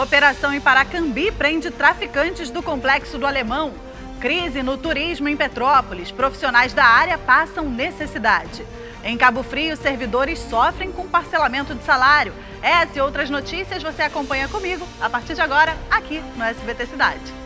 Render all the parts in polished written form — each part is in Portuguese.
Operação em Paracambi prende traficantes do Complexo do Alemão. Crise no turismo em Petrópolis. Profissionais da área passam necessidade. Em Cabo Frio, servidores sofrem com parcelamento de salário. Essa e outras notícias você acompanha comigo a partir de agora, aqui no SBT Cidade.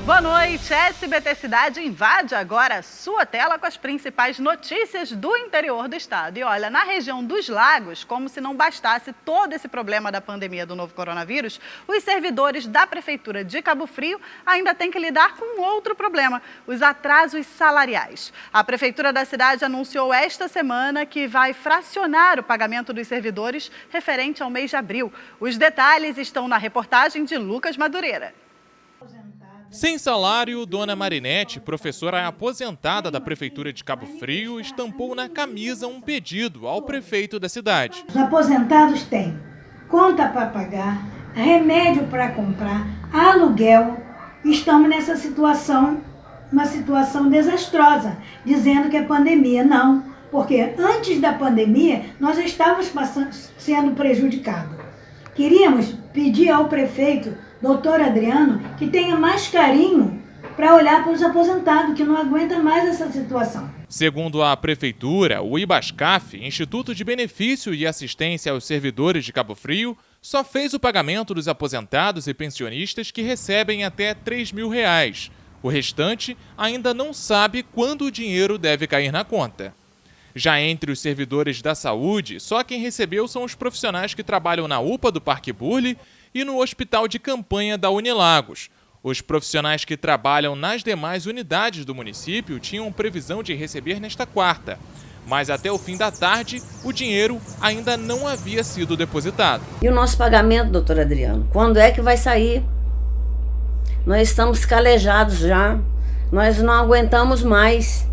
Boa noite, SBT Cidade invade agora a sua tela com as principais notícias do interior do estado. E olha, na região dos Lagos, como se não bastasse todo esse problema da pandemia do novo coronavírus, os servidores da Prefeitura de Cabo Frio ainda têm que lidar com outro problema, os atrasos salariais. A Prefeitura da cidade anunciou esta semana que vai fracionar o pagamento dos servidores referente ao mês de abril. Os detalhes estão na reportagem de Lucas Madureira. Sem salário, Dona Marinete, professora aposentada da Prefeitura de Cabo Frio, estampou na camisa um pedido ao prefeito da cidade. Os aposentados têm conta para pagar, remédio para comprar, aluguel. Estamos nessa situação, uma situação desastrosa, dizendo que é pandemia. Não, porque antes da pandemia nós já estávamos sendo prejudicados. Queríamos pedir ao prefeito, doutor Adriano, que tenha mais carinho para olhar para os aposentados, que não aguentam mais essa situação. Segundo a Prefeitura, o IBASCAF, Instituto de Benefício e Assistência aos Servidores de Cabo Frio, só fez o pagamento dos aposentados e pensionistas que recebem até R$3.000. O restante ainda não sabe quando o dinheiro deve cair na conta. Já entre os servidores da saúde, só quem recebeu são os profissionais que trabalham na UPA do Parque Burle e no Hospital de Campanha da Unilagos. Os profissionais que trabalham nas demais unidades do município tinham previsão de receber nesta quarta, mas até o fim da tarde o dinheiro ainda não havia sido depositado. E o nosso pagamento, doutor Adriano, quando é que vai sair? Nós estamos calejados já, nós não aguentamos mais.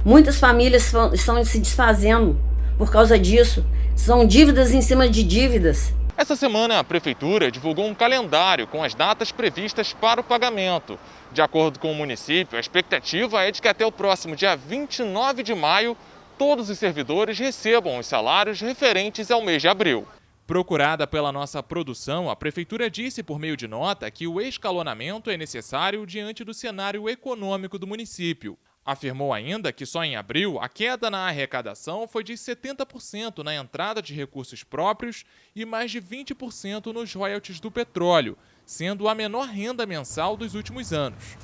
Muitas famílias estão se desfazendo por causa disso. São dívidas em cima de dívidas. Essa semana, a Prefeitura divulgou um calendário com as datas previstas para o pagamento. De acordo com o município, a expectativa é de que até o próximo dia 29 de maio, todos os servidores recebam os salários referentes ao mês de abril. Procurada pela nossa produção, a Prefeitura disse por meio de nota que o escalonamento é necessário diante do cenário econômico do município. Afirmou ainda que só em abril a queda na arrecadação foi de 70% na entrada de recursos próprios e mais de 20% nos royalties do petróleo, sendo a menor renda mensal dos últimos anos.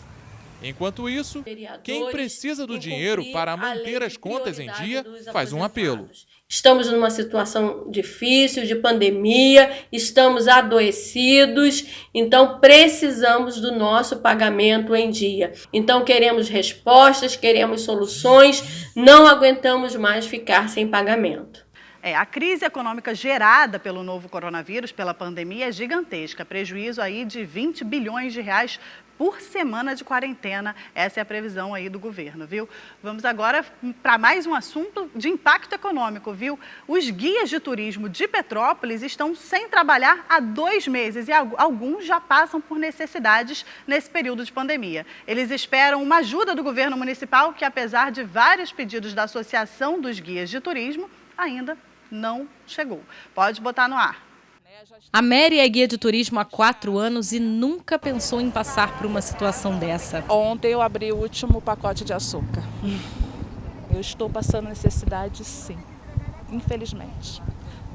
Enquanto isso, quem precisa do dinheiro para manter as contas em dia faz um apelo. Estamos numa situação difícil, de pandemia, estamos adoecidos, então precisamos do nosso pagamento em dia. Então queremos respostas, queremos soluções, não aguentamos mais ficar sem pagamento. A crise econômica gerada pelo novo coronavírus, pela pandemia, é gigantesca. Prejuízo aí de R$20 bilhões por semana de quarentena. Essa é a previsão aí do governo, viu? Vamos agora para mais um assunto de impacto econômico, viu? Os guias de turismo de Petrópolis estão sem trabalhar há 2 meses e alguns já passam por necessidades nesse período de pandemia. Eles esperam uma ajuda do governo municipal que, apesar de vários pedidos da Associação dos Guias de Turismo, ainda não chegou. Pode botar no ar. A Mary é guia de turismo há 4 anos e nunca pensou em passar por uma situação dessa. Ontem eu abri o último pacote de açúcar. Eu estou passando necessidade, sim. Infelizmente.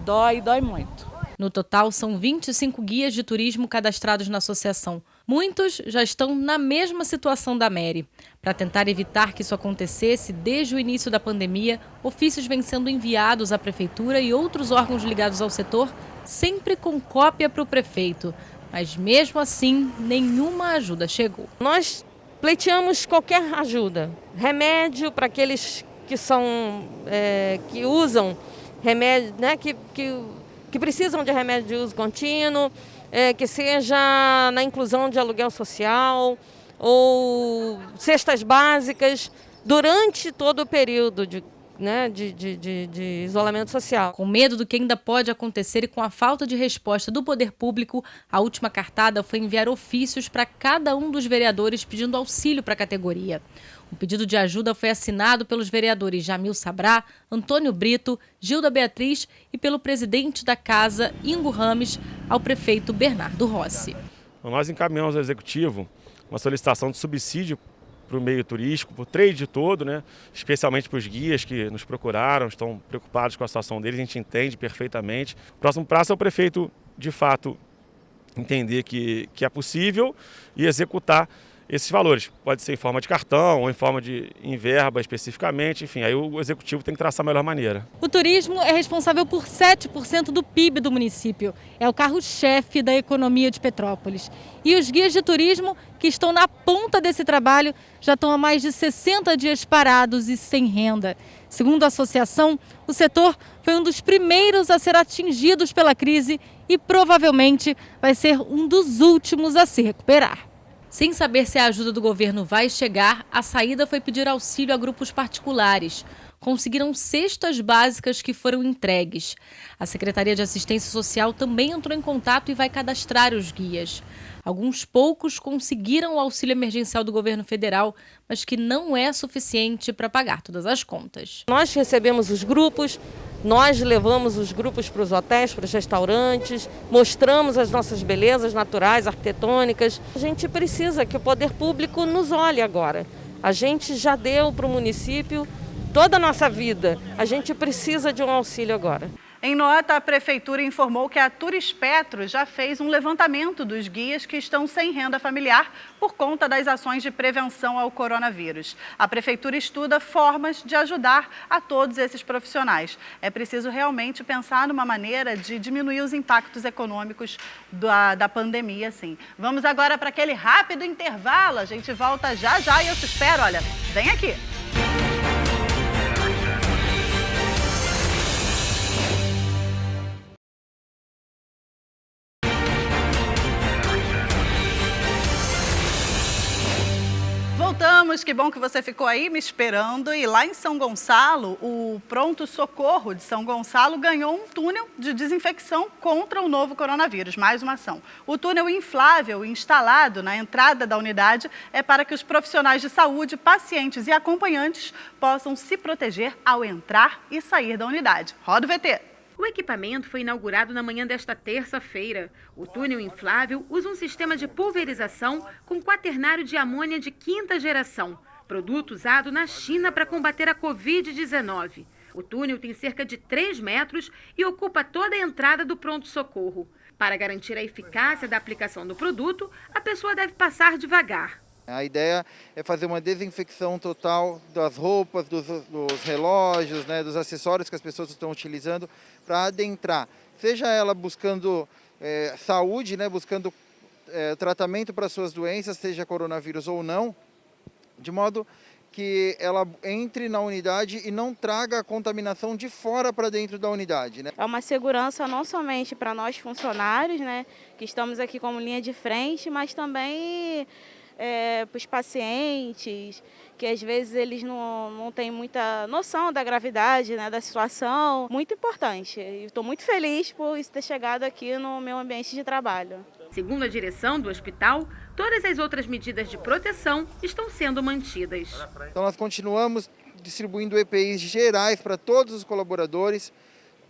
Dói muito. No total, são 25 guias de turismo cadastrados na associação. Muitos já estão na mesma situação da Mary. Para tentar evitar que isso acontecesse, desde o início da pandemia, ofícios vêm sendo enviados à prefeitura e outros órgãos ligados ao setor, sempre com cópia para o prefeito. Mas mesmo assim, nenhuma ajuda chegou. Nós pleiteamos qualquer ajuda. Remédio para aqueles que que usam remédio, né, que precisam de remédio de uso contínuo, que seja na inclusão de aluguel social ou cestas básicas durante todo o período né, de isolamento social. Com medo do que ainda pode acontecer e com a falta de resposta do poder público, a última cartada foi enviar ofícios para cada um dos vereadores pedindo auxílio para a categoria. O pedido de ajuda foi assinado pelos vereadores Jamil Sabrá, Antônio Brito, Gilda Beatriz e pelo presidente da casa, Ingo Rames, ao prefeito Bernardo Rossi. Nós encaminhamos ao Executivo uma solicitação de subsídio para o meio turístico, para o trade todo, né? Especialmente para os guias que nos procuraram, estão preocupados com a situação deles, a gente entende perfeitamente. O próximo passo é o prefeito, de fato, entender que é possível e executar esses valores. Pode ser em forma de cartão ou em verba especificamente, enfim, aí o Executivo tem que traçar a melhor maneira. O turismo é responsável por 7% do PIB do município. É o carro-chefe da economia de Petrópolis. E os guias de turismo, que estão na ponta desse trabalho, já estão há mais de 60 dias parados e sem renda. Segundo a associação, o setor foi um dos primeiros a ser atingidos pela crise e provavelmente vai ser um dos últimos a se recuperar. Sem saber se a ajuda do governo vai chegar, a saída foi pedir auxílio a grupos particulares. Conseguiram cestas básicas que foram entregues. A Secretaria de Assistência Social também entrou em contato e vai cadastrar os guias. Alguns poucos conseguiram o auxílio emergencial do governo federal, mas que não é suficiente para pagar todas as contas. Nós recebemos os grupos, nós levamos os grupos para os hotéis, para os restaurantes, mostramos as nossas belezas naturais, arquitetônicas. A gente precisa que o poder público nos olhe agora. A gente já deu para o município toda a nossa vida, a gente precisa de um auxílio agora. Em nota, a Prefeitura informou que a Turispetro já fez um levantamento dos guias que estão sem renda familiar por conta das ações de prevenção ao coronavírus. A Prefeitura estuda formas de ajudar a todos esses profissionais. É preciso realmente pensar numa maneira de diminuir os impactos econômicos da pandemia, sim. Vamos agora para aquele rápido intervalo. A gente volta já e eu te espero, olha, vem aqui. Voltamos, que bom que você ficou aí me esperando. E lá em São Gonçalo, o Pronto Socorro de São Gonçalo ganhou um túnel de desinfecção contra o novo coronavírus, mais uma ação. O túnel inflável instalado na entrada da unidade é para que os profissionais de saúde, pacientes e acompanhantes possam se proteger ao entrar e sair da unidade. Roda o VT. O equipamento foi inaugurado na manhã desta terça-feira. O túnel inflável usa um sistema de pulverização com quaternário de amônia de 5ª geração, produto usado na China para combater a Covid-19. O túnel tem cerca de 3 metros e ocupa toda a entrada do pronto-socorro. Para garantir a eficácia da aplicação do produto, a pessoa deve passar devagar. A ideia é fazer uma desinfecção total das roupas, dos relógios, né, dos acessórios que as pessoas estão utilizando para adentrar. Seja ela buscando saúde, né, buscando tratamento para suas doenças, seja coronavírus ou não, de modo que ela entre na unidade e não traga a contaminação de fora para dentro da unidade, né? É uma segurança não somente para nós funcionários, né, que estamos aqui como linha de frente, mas também para os pacientes, que às vezes eles não têm muita noção da gravidade, né, da situação. Muito importante. Estou muito feliz por isso ter chegado aqui no meu ambiente de trabalho. Segundo a direção do hospital, todas as outras medidas de proteção estão sendo mantidas. Então nós continuamos distribuindo EPIs gerais para todos os colaboradores.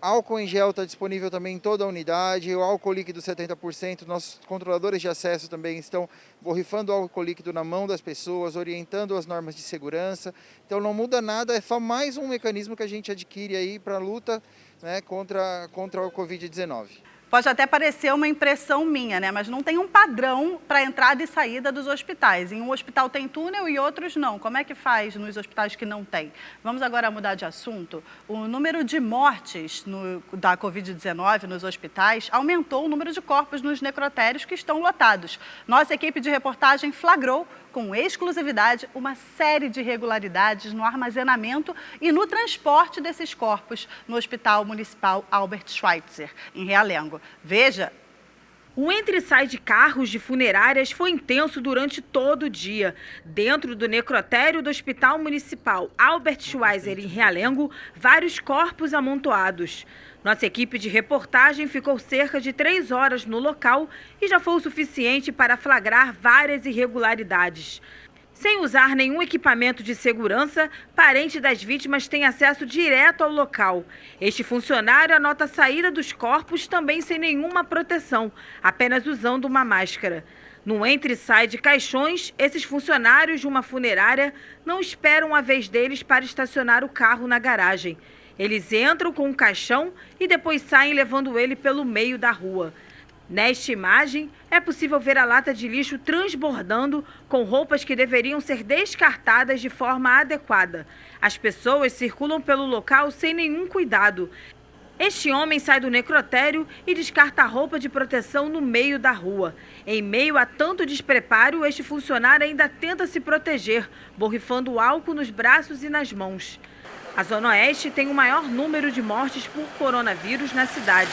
Álcool em gel está disponível também em toda a unidade, o álcool líquido 70%, nossos controladores de acesso também estão borrifando o álcool líquido na mão das pessoas, orientando as normas de segurança. Então não muda nada, é só mais um mecanismo que a gente adquire aí para a luta, né, contra o Covid-19. Pode até parecer uma impressão minha, né? Mas não tem um padrão para entrada e saída dos hospitais. Em um hospital tem túnel e outros não. Como é que faz nos hospitais que não tem? Vamos agora mudar de assunto. O número de mortes da Covid-19 nos hospitais aumentou o número de corpos nos necrotérios que estão lotados. Nossa equipe de reportagem flagrou com exclusividade uma série de irregularidades no armazenamento e no transporte desses corpos no Hospital Municipal Albert Schweitzer, em Realengo. Veja. O entra e sai de carros de funerárias foi intenso durante todo o dia. Dentro do necrotério do Hospital Municipal Albert Schweitzer, em Realengo, vários corpos amontoados. Nossa equipe de reportagem ficou cerca de 3 horas no local e já foi o suficiente para flagrar várias irregularidades. Sem usar nenhum equipamento de segurança, parente das vítimas tem acesso direto ao local. Este funcionário anota a saída dos corpos também sem nenhuma proteção, apenas usando uma máscara. No entra e sai de caixões, esses funcionários de uma funerária não esperam a vez deles para estacionar o carro na garagem. Eles entram com um caixão e depois saem levando ele pelo meio da rua. Nesta imagem, é possível ver a lata de lixo transbordando com roupas que deveriam ser descartadas de forma adequada. As pessoas circulam pelo local sem nenhum cuidado. Este homem sai do necrotério e descarta a roupa de proteção no meio da rua. Em meio a tanto despreparo, este funcionário ainda tenta se proteger, borrifando álcool nos braços e nas mãos. A Zona Oeste tem o maior número de mortes por coronavírus na cidade.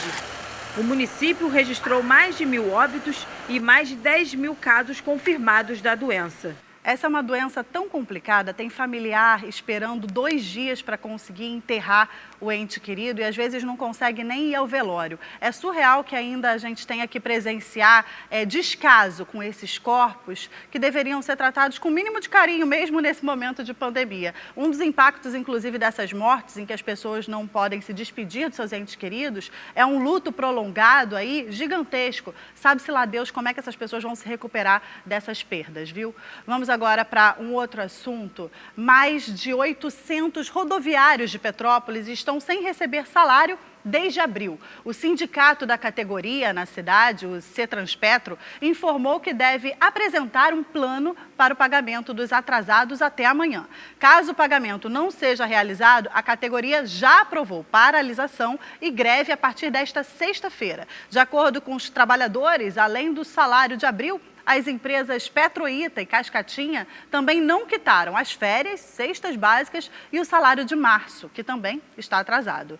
O município registrou mais de 1.000 óbitos e mais de 10.000 casos confirmados da doença. Essa é uma doença tão complicada, tem familiar esperando 2 dias para conseguir enterrar o ente querido e às vezes não consegue nem ir ao velório. É surreal que ainda a gente tenha que presenciar descaso com esses corpos que deveriam ser tratados com o mínimo de carinho mesmo nesse momento de pandemia. Um dos impactos, inclusive, dessas mortes em que as pessoas não podem se despedir dos seus entes queridos é um luto prolongado aí gigantesco. Sabe-se lá Deus como é que essas pessoas vão se recuperar dessas perdas, viu? Vamos agora para um outro assunto. Mais de 800 rodoviários de Petrópolis estão sem receber salário desde abril. O sindicato da categoria na cidade, o CETRANSPETRO, informou que deve apresentar um plano para o pagamento dos atrasados até amanhã. Caso o pagamento não seja realizado, a categoria já aprovou paralisação e greve a partir desta sexta-feira. De acordo com os trabalhadores, além do salário de abril, as empresas Petroita e Cascatinha também não quitaram as férias, cestas básicas e o salário de março, que também está atrasado.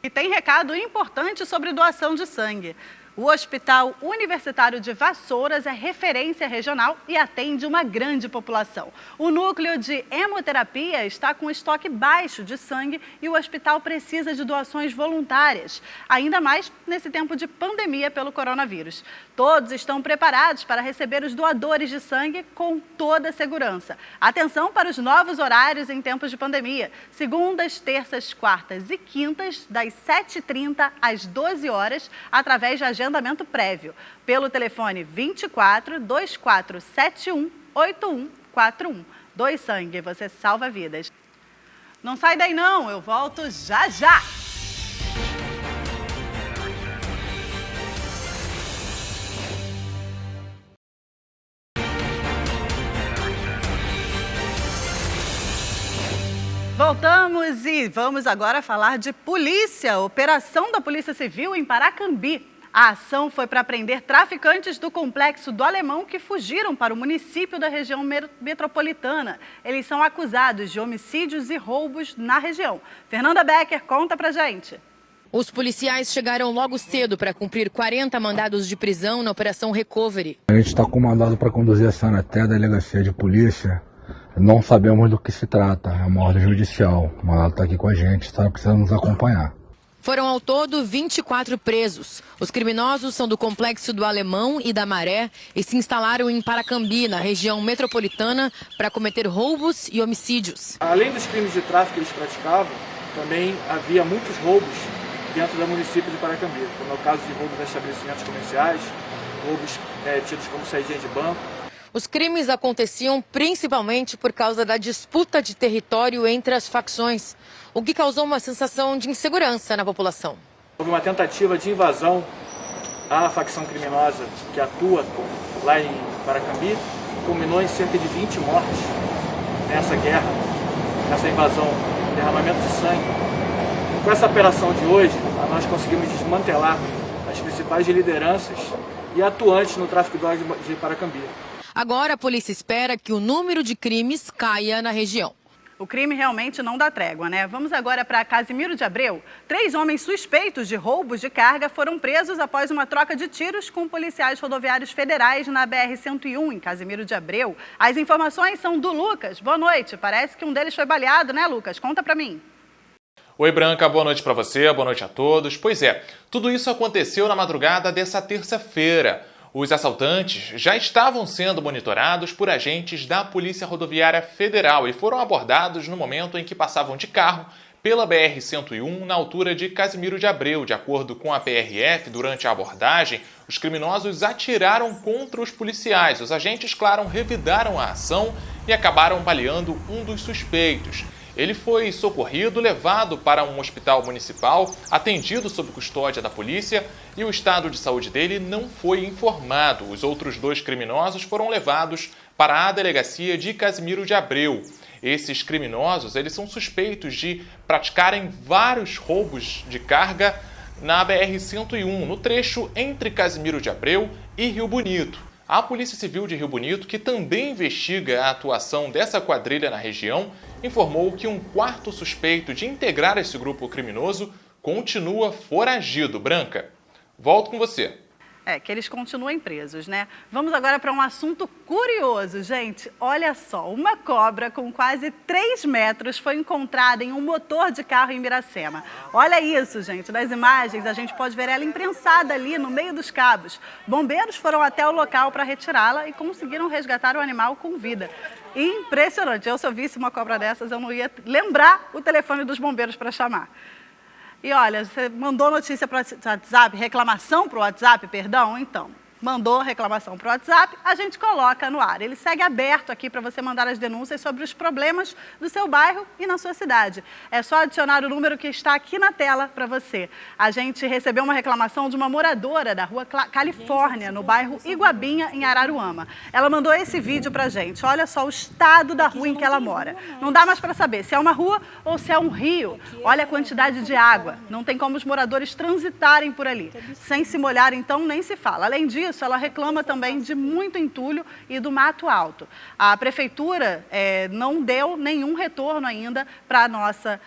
E tem recado importante sobre doação de sangue. O Hospital Universitário de Vassouras é referência regional e atende uma grande população. O núcleo de hemoterapia está com estoque baixo de sangue e o hospital precisa de doações voluntárias, ainda mais nesse tempo de pandemia pelo coronavírus. Todos estão preparados para receber os doadores de sangue com toda a segurança. Atenção para os novos horários em tempos de pandemia. Segundas, terças, quartas e quintas, das 7h30 às 12 horas, através de agendamento prévio, pelo telefone 24 2471 8141. Doe sangue, você salva vidas. Não sai daí não, eu volto já já! Voltamos e vamos agora falar de polícia. Operação da Polícia Civil em Paracambi. A ação foi para prender traficantes do Complexo do Alemão que fugiram para o município da região metropolitana. Eles são acusados de homicídios e roubos na região. Fernanda Becker conta pra gente. Os policiais chegaram logo cedo para cumprir 40 mandados de prisão na Operação Recovery. A gente está com mandado para conduzir a cena até a delegacia de polícia. Não sabemos do que se trata, é uma ordem judicial. O mandado está aqui com a gente, está precisando nos acompanhar. Foram ao todo 24 presos. Os criminosos são do Complexo do Alemão e da Maré e se instalaram em Paracambi, na região metropolitana, para cometer roubos e homicídios. Além dos crimes de tráfico que eles praticavam, também havia muitos roubos dentro do município de Paracambi, como é o caso de roubos a estabelecimentos comerciais, roubos tidos como saída de banco. Os crimes aconteciam principalmente por causa da disputa de território entre as facções, o que causou uma sensação de insegurança na população. Houve uma tentativa de invasão à facção criminosa que atua lá em Paracambi, culminou em cerca de 20 mortes nessa guerra, nessa invasão, derramamento de sangue. Com essa operação de hoje, nós conseguimos desmantelar as principais lideranças e atuantes no tráfico de drogas de Paracambi. Agora a polícia espera que o número de crimes caia na região. O crime realmente não dá trégua, né? Vamos agora para Casimiro de Abreu. 3 homens suspeitos de roubos de carga foram presos após uma troca de tiros com policiais rodoviários federais na BR-101, em Casimiro de Abreu. As informações são do Lucas. Boa noite. Parece que um deles foi baleado, né, Lucas? Conta para mim. Oi, Branca. Boa noite para você. Boa noite a todos. Pois é, tudo isso aconteceu na madrugada dessa terça-feira. Os assaltantes já estavam sendo monitorados por agentes da Polícia Rodoviária Federal e foram abordados no momento em que passavam de carro pela BR-101 na altura de Casimiro de Abreu. De acordo com a PRF, durante a abordagem, os criminosos atiraram contra os policiais. Os agentes, claro, revidaram a ação e acabaram baleando um dos suspeitos. Ele foi socorrido, levado para um hospital municipal, atendido sob custódia da polícia e o estado de saúde dele não foi informado. Os outros 2 criminosos foram levados para a delegacia de Casimiro de Abreu. Esses criminosos, eles são suspeitos de praticarem vários roubos de carga na BR-101, no trecho entre Casimiro de Abreu e Rio Bonito. A Polícia Civil de Rio Bonito, que também investiga a atuação dessa quadrilha na região, informou que um 4º suspeito de integrar esse grupo criminoso continua foragido. Branca, volto com você. Que eles continuem presos, né? Vamos agora para um assunto curioso, gente. Olha só, uma cobra com quase 3 metros foi encontrada em um motor de carro em Miracema. Olha isso, gente. Nas imagens, a gente pode ver ela imprensada ali no meio dos cabos. Bombeiros foram até o local para retirá-la e conseguiram resgatar o animal com vida. Impressionante. Se eu visse uma cobra dessas, eu não ia lembrar o telefone dos bombeiros para chamar. E olha, você mandou notícia para o WhatsApp, reclamação para o WhatsApp, perdão? Então, mandou reclamação para o WhatsApp, a gente coloca no ar. Ele segue aberto aqui para você mandar as denúncias sobre os problemas do seu bairro e na sua cidade. É só adicionar o número que está aqui na tela para você. A gente recebeu uma reclamação de uma moradora da rua Califórnia, no bairro Iguabinha, em Araruama. Ela mandou esse vídeo para a gente. Olha só o estado da rua em que ela mora. Não dá mais para saber se é uma rua ou se é um rio. Olha a quantidade de água. Não tem como os moradores transitarem por ali. Sem se molhar, então, nem se fala. Além disso, ela reclama também de muito entulho e do mato alto. A prefeitura não deu nenhum retorno ainda para a nossa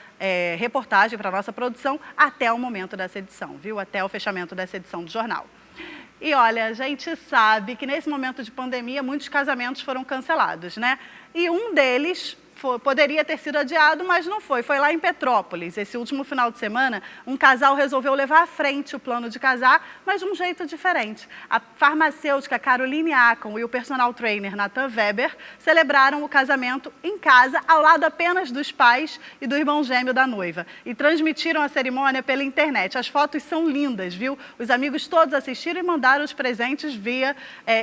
reportagem, para a nossa produção, até o momento dessa edição, viu? Até o fechamento dessa edição do jornal. E olha, a gente sabe que nesse momento de pandemia, muitos casamentos foram cancelados, né? E um deles poderia ter sido adiado, mas não foi. Foi lá em Petrópolis. Esse último final de semana, um casal resolveu levar à frente o plano de casar, mas de um jeito diferente. A farmacêutica Caroline Acon e o personal trainer Nathan Weber celebraram o casamento em casa, ao lado apenas dos pais e do irmão gêmeo da noiva. E transmitiram a cerimônia pela internet. As fotos são lindas, viu? Os amigos todos assistiram e mandaram os presentes via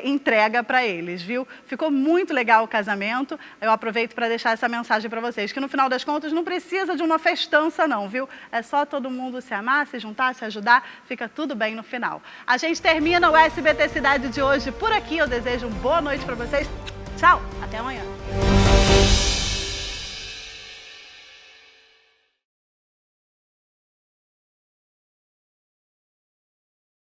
entrega para eles, viu? Ficou muito legal o casamento. Eu aproveito para deixar essa mensagem para vocês, que no final das contas não precisa de uma festança não, viu? É só todo mundo se amar, se juntar, se ajudar, fica tudo bem no final. A gente termina o SBT Cidade de hoje por aqui, eu desejo uma boa noite para vocês. Tchau, até amanhã.